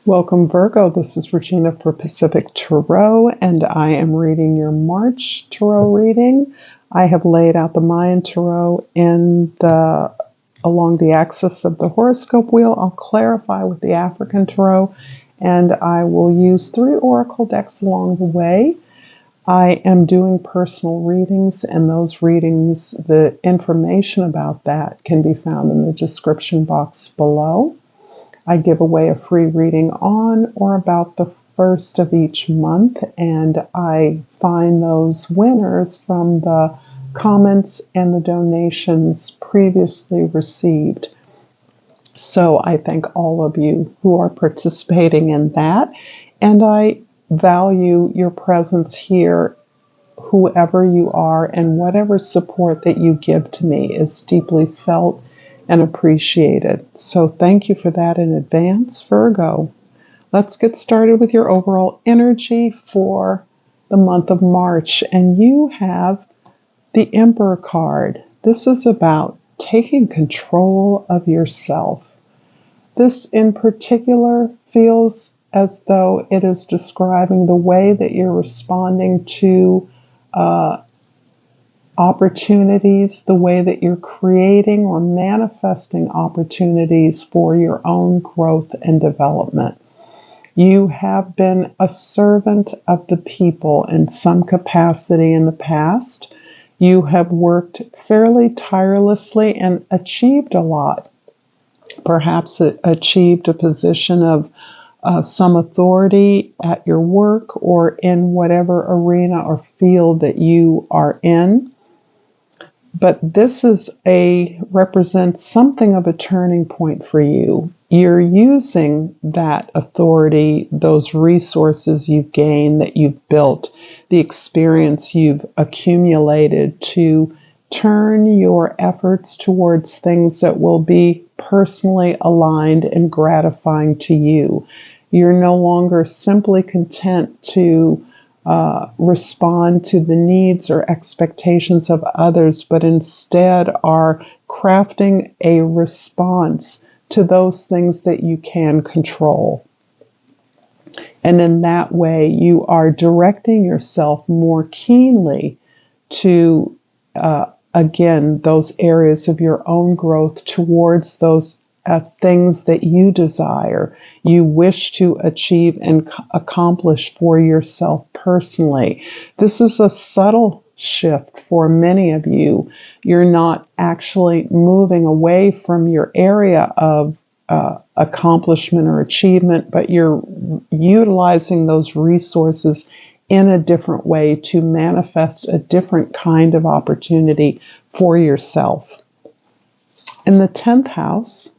Welcome, Virgo. This is Regina for Pacific Tarot, and I am reading your March Tarot reading. I have laid out the Mayan Tarot along the axis of the horoscope wheel. I'll clarify with the African Tarot, and I will use 3 oracle decks along the way. I am doing personal readings, and those readings, the information about that can be found in the description box below. I give away a free reading on or about the first of each month, and I find those winners from the comments and the donations previously received. So I thank all of you who are participating in that, and I value your presence here, whoever you are, and whatever support that you give to me is deeply felt and appreciated. So thank you for that in advance, Virgo. Let's get started with your overall energy for the month of March. And you have the Emperor card. This is about taking control of yourself. This in particular feels as though it is describing the way that you're responding to opportunities, the way that you're creating or manifesting opportunities for your own growth and development. You have been a servant of the people in some capacity in the past. You have worked fairly tirelessly and achieved a lot. Perhaps achieved a position of some authority at your work or in whatever arena or field that you are in. But this represents something of a turning point for you. You're using that authority, those resources you've gained, that you've built, the experience you've accumulated to turn your efforts towards things that will be personally aligned and gratifying to you. You're no longer simply content to respond to the needs or expectations of others, but instead are crafting a response to those things that you can control. And in that way, you are directing yourself more keenly to, again, those areas of your own growth towards those things that you desire, you wish to achieve and accomplish for yourself personally. This is a subtle shift for many of you. You're not actually moving away from your area of accomplishment or achievement, but you're utilizing those resources in a different way to manifest a different kind of opportunity for yourself. In the 10th house,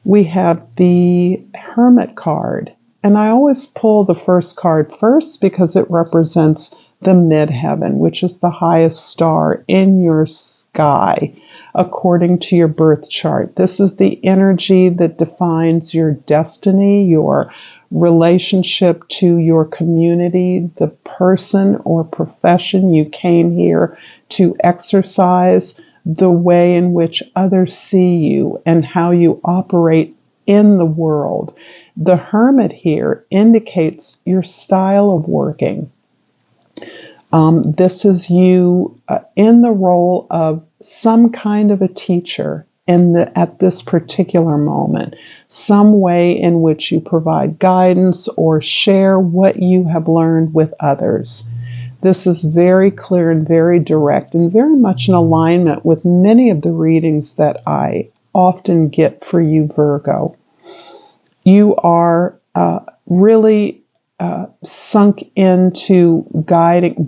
we have the Hermit card. And I always pull the first card first because it represents the midheaven, which is the highest star in your sky, according to your birth chart. This is the energy that defines your destiny, your relationship to your community, the person or profession you came here to exercise, the way in which others see you, and how you operate in the world. The Hermit here indicates your style of working. This is you in the role of some kind of a teacher at this particular moment, some way in which you provide guidance or share what you have learned with others. This is very clear and very direct and very much in alignment with many of the readings that I often get for you, Virgo. You are really sunk into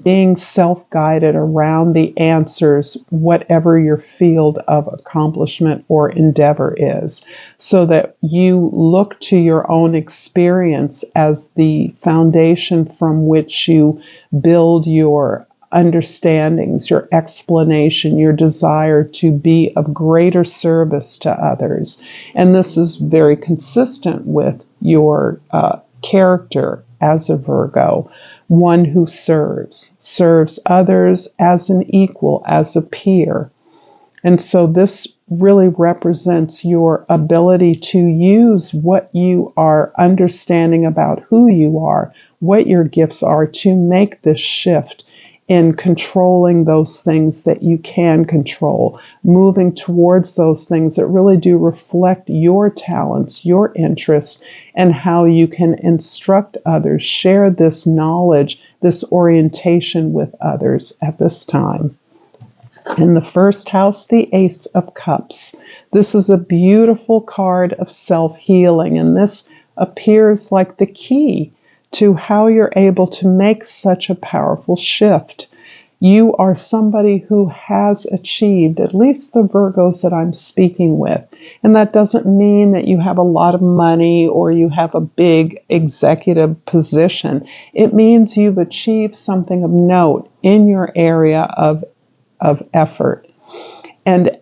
being self-guided around the answers, whatever your field of accomplishment or endeavor is, so that you look to your own experience as the foundation from which you build your understandings, your explanation, your desire to be of greater service to others. And this is very consistent with your character as a Virgo, one who serves others as an equal, as a peer, And so this really represents your ability to use what you are understanding about who you are, what your gifts are, to make this shift in controlling those things that you can control, moving towards those things that really do reflect your talents, your interests, and how you can instruct others, share this knowledge, this orientation with others at this time. In the first house, the Ace of Cups. This is a beautiful card of self-healing, and this appears like the key to how you're able to make such a powerful shift. You are somebody who has achieved, at least the Virgos that I'm speaking with. And that doesn't mean that you have a lot of money or you have a big executive position. It means you've achieved something of note in your area of effort. And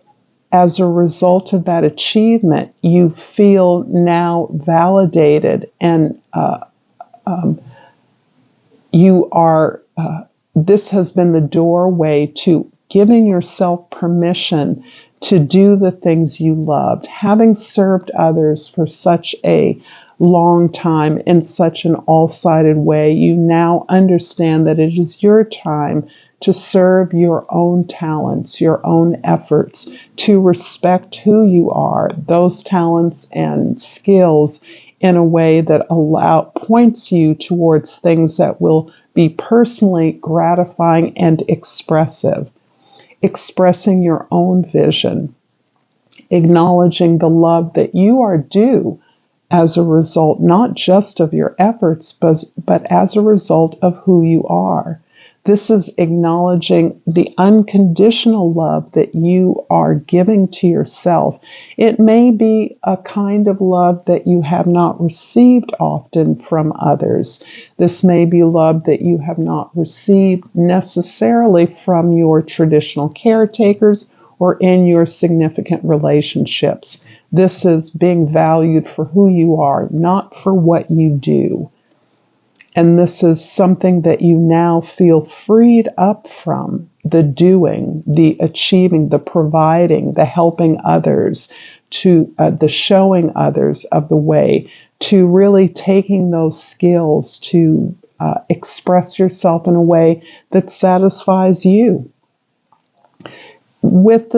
as a result of that achievement, you feel now validated, and you are, this has been the doorway to giving yourself permission to do the things you loved. Having served others for such a long time in such an all-sided way, you now understand that it is your time to serve your own talents, your own efforts, to respect who you are, those talents and skills, in a way that points you towards things that will be personally gratifying and expressive. Expressing your own vision, acknowledging the love that you are due as a result, not just of your efforts, but as a result of who you are. This is acknowledging the unconditional love that you are giving to yourself. It may be a kind of love that you have not received often from others. This may be love that you have not received necessarily from your traditional caretakers or in your significant relationships. This is being valued for who you are, not for what you do. And this is something that you now feel freed up from: the doing, the achieving, the providing, the helping others, to the showing others of the way, to really taking those skills to express yourself in a way that satisfies you. With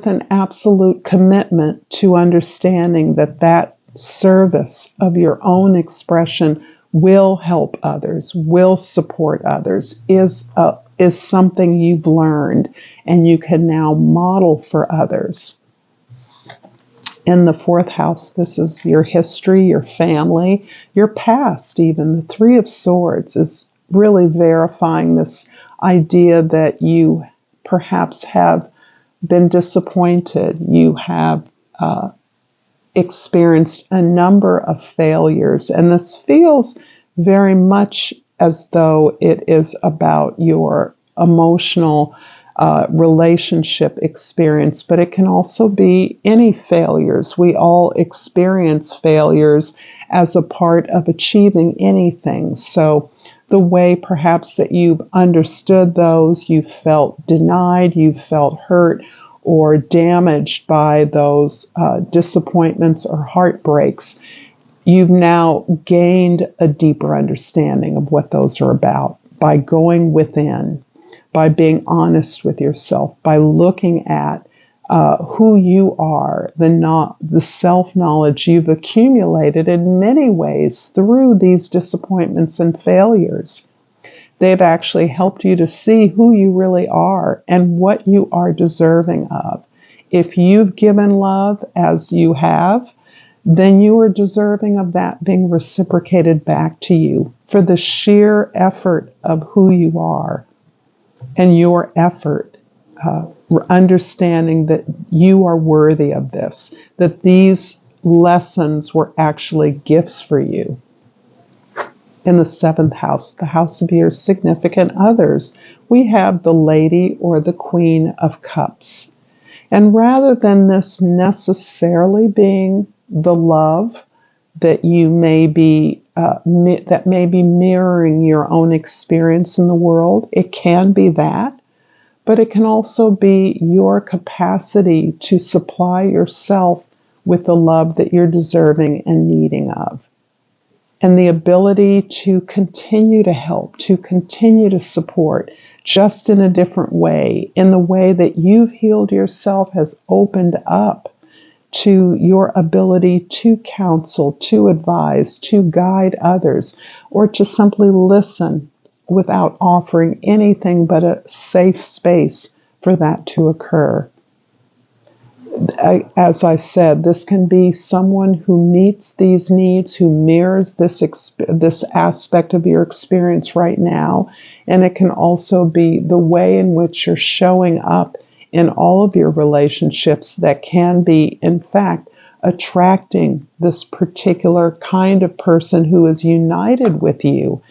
an absolute commitment to understanding that service of your own expression will help others, will support others, is something you've learned and you can now model for others. In the fourth house, this is your history, your family, your past even. The Three of Swords is really verifying this idea that you perhaps have been disappointed. You have experienced a number of failures, and this feels very much as though it is about your emotional relationship experience, but it can also be any failures. We all experience failures as a part of achieving anything. So the way perhaps that you've understood those, you felt denied, you felt hurt or damaged by those disappointments or heartbreaks, you've now gained a deeper understanding of what those are about by going within, by being honest with yourself, by looking at who you are, the self-knowledge you've accumulated in many ways through these disappointments and failures. They've actually helped you to see who you really are and what you are deserving of. If you've given love as you have, then you are deserving of that being reciprocated back to you for the sheer effort of who you are and your effort, understanding that you are worthy of this, that these lessons were actually gifts for you. In the seventh house, the house of your significant others, we have the Lady or the Queen of Cups. And rather than this necessarily being the love that you may be mirroring your own experience in the world, it can be that, but it can also be your capacity to supply yourself with the love that you're deserving and needing of. And the ability to continue to help, to continue to support, just in a different way, in the way that you've healed yourself has opened up to your ability to counsel, to advise, to guide others, or to simply listen without offering anything but a safe space for that to occur. As I said, this can be someone who meets these needs, who mirrors this aspect of your experience right now, and it can also be the way in which you're showing up in all of your relationships that can be, in fact, attracting this particular kind of person who is united with you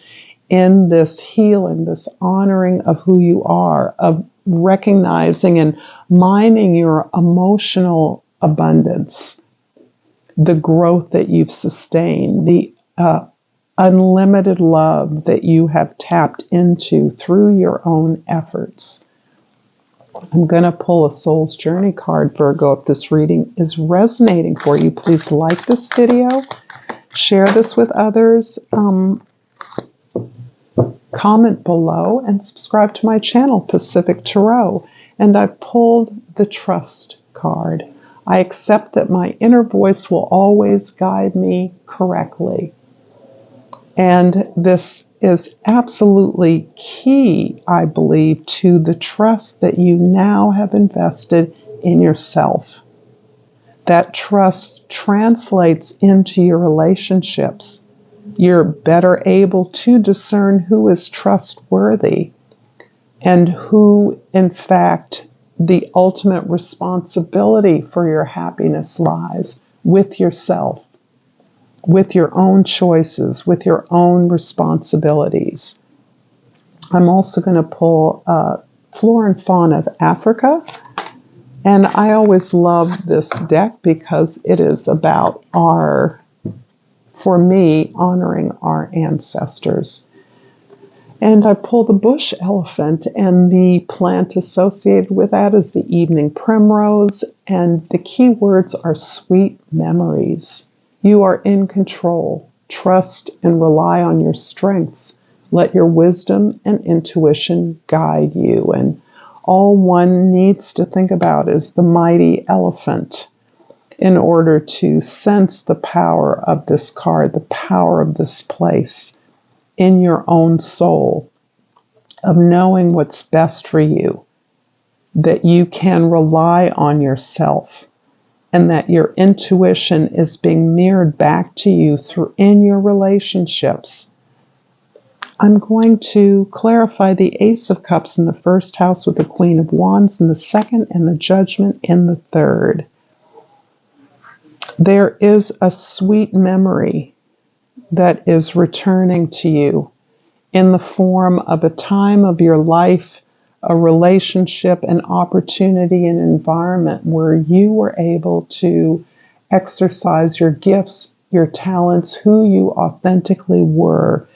in this healing, this honoring of who you are, of recognizing and mining your emotional abundance, the growth that you've sustained, the unlimited love that you have tapped into through your own efforts. I'm going to pull a Soul's Journey card, Virgo. If this reading is resonating for you, please like this video, share this with others, comment below, and subscribe to my channel, Pacific Tarot. And I pulled the Trust card. I accept that my inner voice will always guide me correctly. And this is absolutely key, I believe, to the trust that you now have invested in yourself. That trust translates into your relationships. You're better able to discern who is trustworthy and who, in fact, the ultimate responsibility for your happiness lies with yourself, with your own choices, with your own responsibilities. I'm also going to pull Flora and Fauna of Africa. And I always love this deck because it is about for me, honoring our ancestors. And I pull the bush elephant, and the plant associated with that is the evening primrose, and the key words are sweet memories. You are in control. Trust and rely on your strengths. Let your wisdom and intuition guide you. And all one needs to think about is the mighty elephant, in order to sense the power of this card, the power of this place in your own soul, of knowing what's best for you, that you can rely on yourself, and that your intuition is being mirrored back to you in your relationships. I'm going to clarify the Ace of Cups in the first house with the Queen of Wands in the second, and the Judgment in the third. There is a sweet memory that is returning to you in the form of a time of your life, a relationship, an opportunity, an environment where you were able to exercise your gifts, your talents, who you authentically were,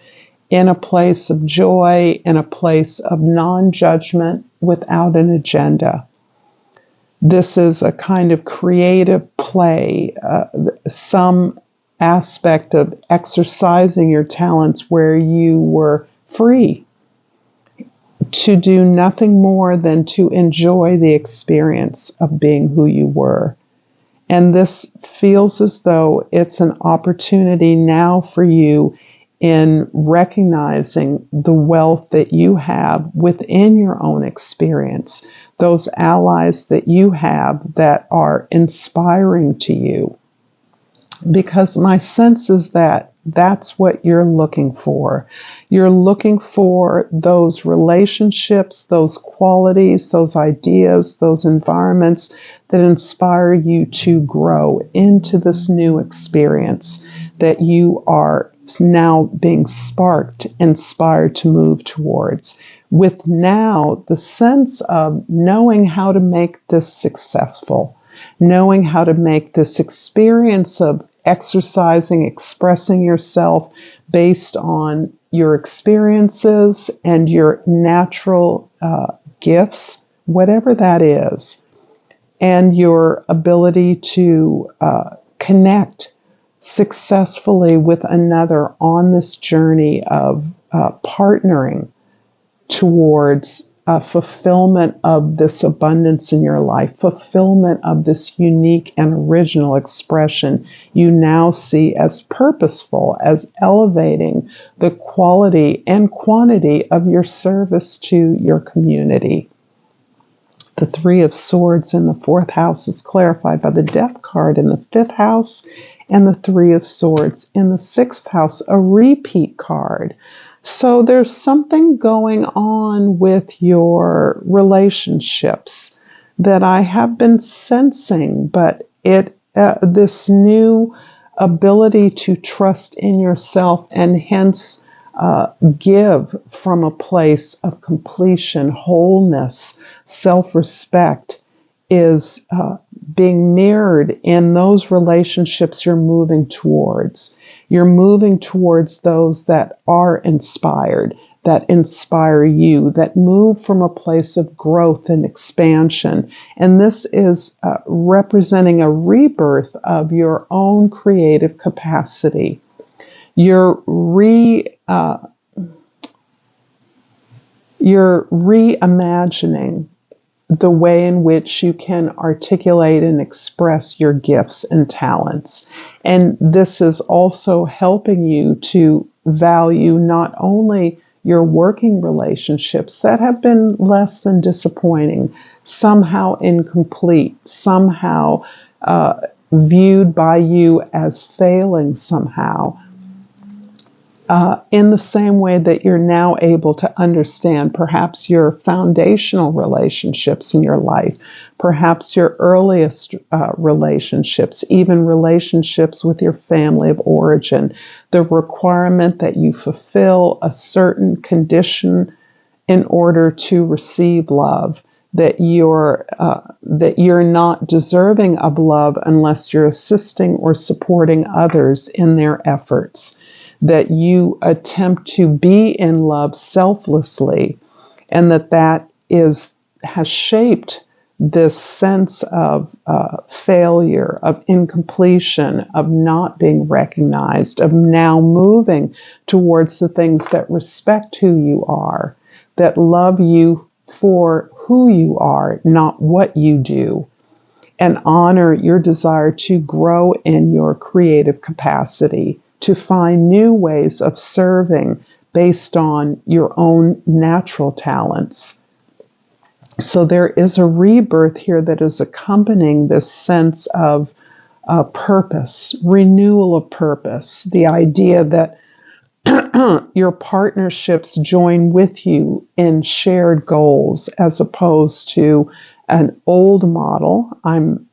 in a place of joy, in a place of non-judgment, without an agenda. This is a kind of creative play, some aspect of exercising your talents where you were free to do nothing more than to enjoy the experience of being who you were. And this feels as though it's an opportunity now for you in recognizing the wealth that you have within your own experience, those allies that you have that are inspiring to you. Because my sense is that that's what you're looking for. You're looking for those relationships, those qualities, those ideas, those environments that inspire you to grow into this new experience that you are now being sparked, inspired to move towards, with now the sense of knowing how to make this successful, knowing how to make this experience of exercising, expressing yourself based on your experiences and your natural gifts whatever that is, and your ability to connect successfully with another on this journey of partnering towards fulfillment of this abundance in your life, fulfillment of this unique and original expression you now see as purposeful, as elevating the quality and quantity of your service to your community. The Three of Swords in the 4th house is clarified by the Death card in the 5th house, and the Three of Swords in the 6th house, a repeat card. So there's something going on with your relationships that I have been sensing, but this new ability to trust in yourself and hence give from a place of completion, wholeness, self-respect is being mirrored in those relationships you're moving towards. You're moving towards those that are inspired, that inspire you, that move from a place of growth and expansion. And this is representing a rebirth of your own creative capacity. You're reimagining the way in which you can articulate and express your gifts and talents. And this is also helping you to value not only your working relationships that have been less than disappointing, somehow incomplete, somehow viewed by you as failing somehow, in the same way that you're now able to understand perhaps your foundational relationships in your life, perhaps your earliest relationships, even relationships with your family of origin, the requirement that you fulfill a certain condition in order to receive love, that you're not deserving of love unless you're assisting or supporting others in their efforts, that you attempt to be in love selflessly, and that has shaped this sense of failure, of incompletion, of not being recognized, of now moving towards the things that respect who you are, that love you for who you are, not what you do, and honor your desire to grow in your creative capacity, to find new ways of serving based on your own natural talents. So there is a rebirth here that is accompanying this sense of purpose, renewal of purpose, the idea that your partnerships join with you in shared goals as opposed to an old model I'm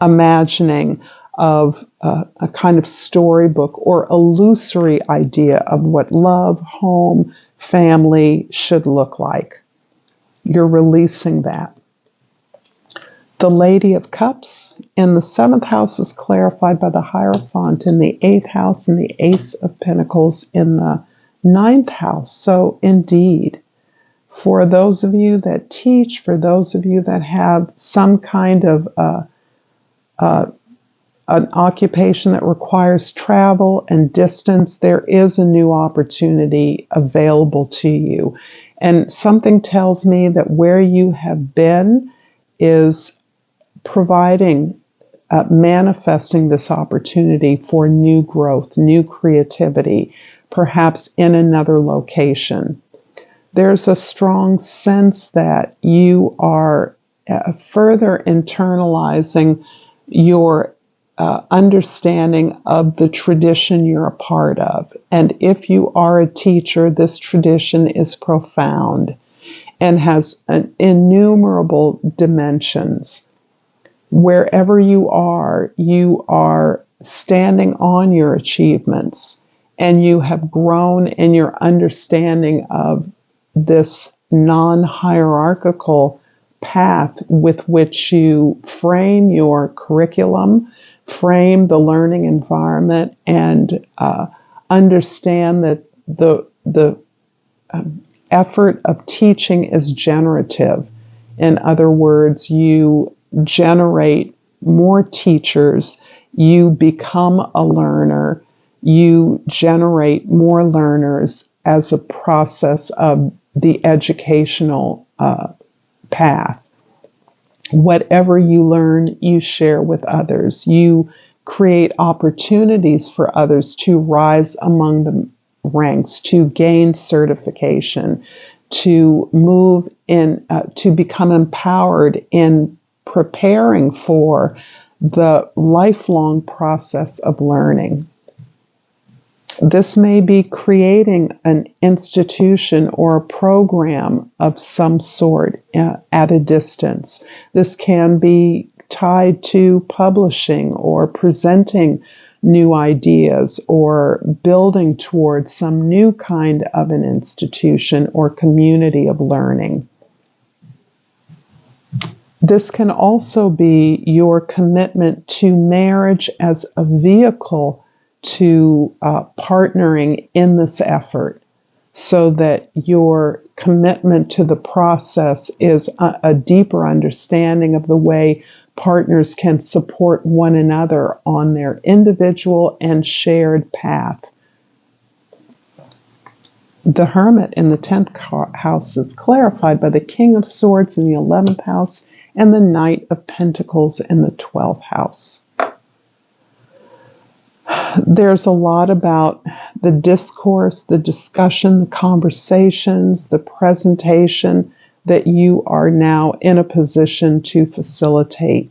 imagining of a kind of storybook or illusory idea of what love, home, family should look like. You're releasing that. The Lady of Cups in the 7th house is clarified by the Hierophant in the 8th house and the Ace of Pentacles in the 9th house. So indeed, for those of you that teach, for those of you that have some kind of an occupation that requires travel and distance, there is a new opportunity available to you. And something tells me that where you have been is providing, manifesting this opportunity for new growth, new creativity, perhaps in another location. There's a strong sense that you are further internalizing your understanding of the tradition you're a part of. And if you are a teacher, this tradition is profound and has innumerable dimensions. Wherever you are standing on your achievements, and you have grown in your understanding of this non-hierarchical path with which you frame your curriculum, frame the learning environment, and understand that the effort of teaching is generative. In other words, you generate more teachers, you become a learner, you generate more learners as a process of the educational path. Whatever you learn, you share with others. You create opportunities for others to rise among the ranks, to gain certification, to move in, to become empowered in preparing for the lifelong process of learning. This may be creating an institution or a program of some sort at a distance. This can be tied to publishing or presenting new ideas or building towards some new kind of an institution or community of learning. This can also be your commitment to marriage as a vehicle to partnering in this effort, so that your commitment to the process is a deeper understanding of the way partners can support one another on their individual and shared path. The Hermit in the 10th house is clarified by the King of Swords in the 11th house and the Knight of Pentacles in the 12th house. There's a lot about the discourse, the discussion, the conversations, the presentation that you are now in a position to facilitate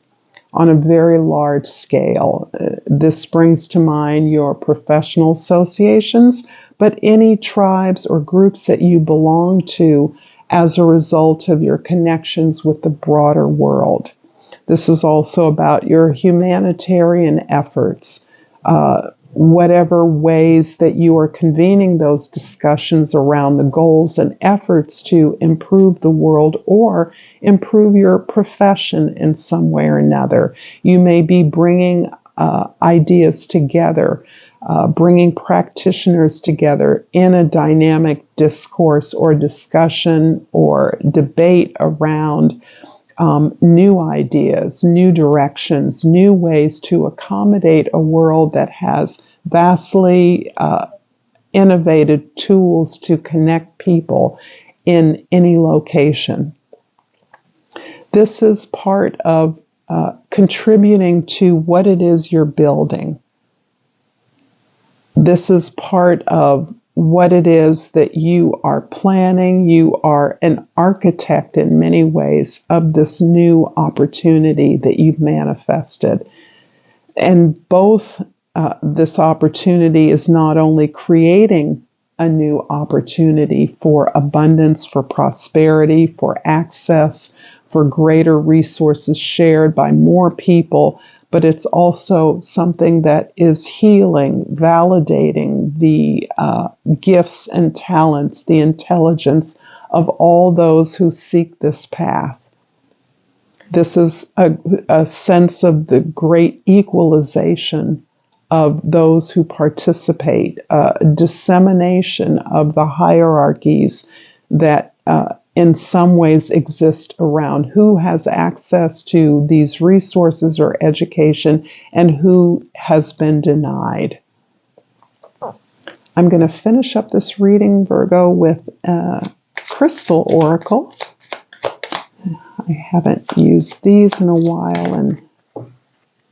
on a very large scale. This brings to mind your professional associations, but any tribes or groups that you belong to as a result of your connections with the broader world. This is also about your humanitarian efforts. Whatever ways that you are convening those discussions around the goals and efforts to improve the world or improve your profession in some way or another. You may be bringing ideas together, bringing practitioners together in a dynamic discourse or discussion or debate around new ideas, new directions, new ways to accommodate a world that has vastly innovative tools to connect people in any location. This is part of contributing to what it is you're building. This is part of what it is that you are planning. You are an architect in many ways of this new opportunity that you've manifested. And both this opportunity is not only creating a new opportunity for abundance, for prosperity, for access, for greater resources shared by more people, but it's also something that is healing, validating the gifts and talents, the intelligence of all those who seek this path. This is a sense of the great equalization of those who participate, dissemination of the hierarchies that in some ways exist around who has access to these resources or education and who has been denied. I'm going to finish up this reading, Virgo, with a crystal oracle. I haven't used these in a while, and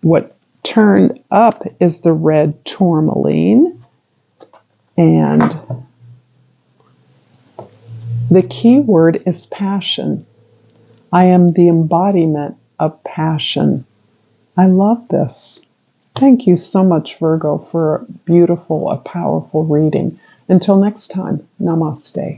what turned up is the red tourmaline, and the key word is passion. I am the embodiment of passion. I love this. Thank you so much, Virgo, for a beautiful, a powerful reading. Until next time, namaste.